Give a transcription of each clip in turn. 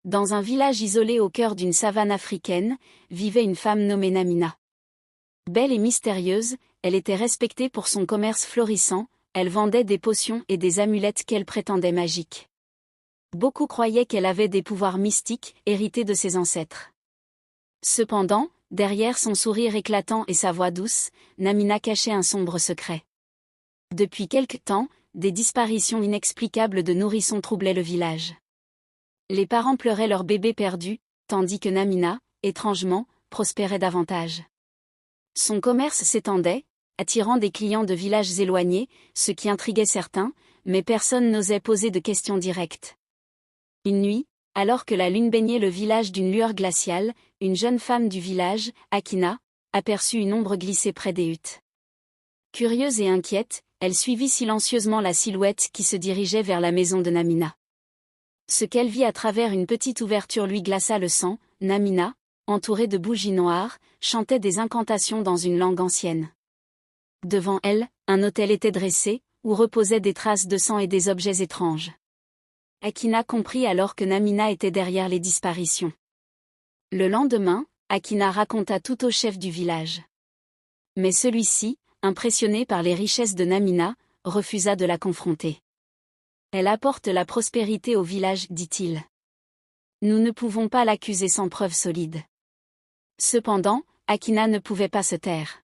Dans un village isolé au cœur d'une savane africaine, vivait une femme nommée Namina. Belle et mystérieuse, elle était respectée pour son commerce florissant, elle vendait des potions et des amulettes qu'elle prétendait magiques. Beaucoup croyaient qu'elle avait des pouvoirs mystiques, hérités de ses ancêtres. Cependant, derrière son sourire éclatant et sa voix douce, Namina cachait un sombre secret. Depuis quelque temps, des disparitions inexplicables de nourrissons troublaient le village. Les parents pleuraient leur bébé perdu, tandis que Namina, étrangement, prospérait davantage. Son commerce s'étendait, attirant des clients de villages éloignés, ce qui intriguait certains, mais personne n'osait poser de questions directes. Une nuit, alors que la lune baignait le village d'une lueur glaciale, une jeune femme du village, Akina, aperçut une ombre glisser près des huttes. Curieuse et inquiète, elle suivit silencieusement la silhouette qui se dirigeait vers la maison de Namina. Ce qu'elle vit à travers une petite ouverture lui glaça le sang. Namina, entourée de bougies noires, chantait des incantations dans une langue ancienne. Devant elle, un autel était dressé, où reposaient des traces de sang et des objets étranges. Akina comprit alors que Namina était derrière les disparitions. Le lendemain, Akina raconta tout au chef du village. Mais celui-ci, impressionné par les richesses de Namina, refusa de la confronter. Elle apporte la prospérité au village, dit-il. Nous ne pouvons pas l'accuser sans preuves solides. Cependant, Akina ne pouvait pas se taire.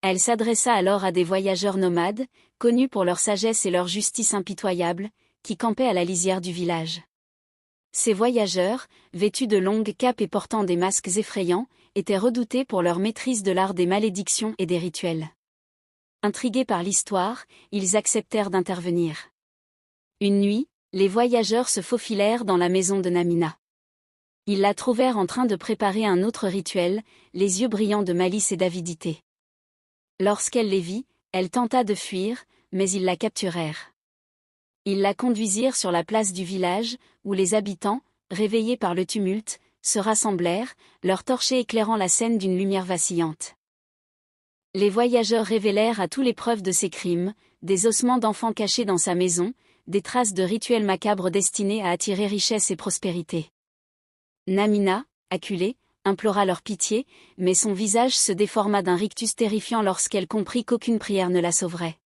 Elle s'adressa alors à des voyageurs nomades, connus pour leur sagesse et leur justice impitoyable, qui campaient à la lisière du village. Ces voyageurs, vêtus de longues capes et portant des masques effrayants, étaient redoutés pour leur maîtrise de l'art des malédictions et des rituels. Intrigués par l'histoire, ils acceptèrent d'intervenir. Une nuit, les voyageurs se faufilèrent dans la maison de Namina. Ils la trouvèrent en train de préparer un autre rituel, les yeux brillants de malice et d'avidité. Lorsqu'elle les vit, elle tenta de fuir, mais ils la capturèrent. Ils la conduisirent sur la place du village, où les habitants, réveillés par le tumulte, se rassemblèrent, leurs torchers éclairant la scène d'une lumière vacillante. Les voyageurs révélèrent à tous les preuves de ses crimes, des ossements d'enfants cachés dans sa maison, des traces de rituels macabres destinés à attirer richesse et prospérité. Namina, acculée, implora leur pitié, mais son visage se déforma d'un rictus terrifiant lorsqu'elle comprit qu'aucune prière ne la sauverait.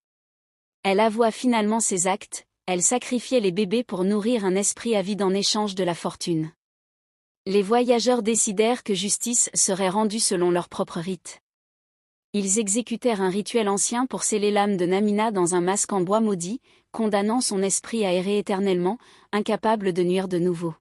Elle avoua finalement ses actes, elle sacrifiait les bébés pour nourrir un esprit avide en échange de la fortune. Les voyageurs décidèrent que justice serait rendue selon leur propre rite. Ils exécutèrent un rituel ancien pour sceller l'âme de Namina dans un masque en bois maudit, condamnant son esprit à errer éternellement, incapable de nuire de nouveau.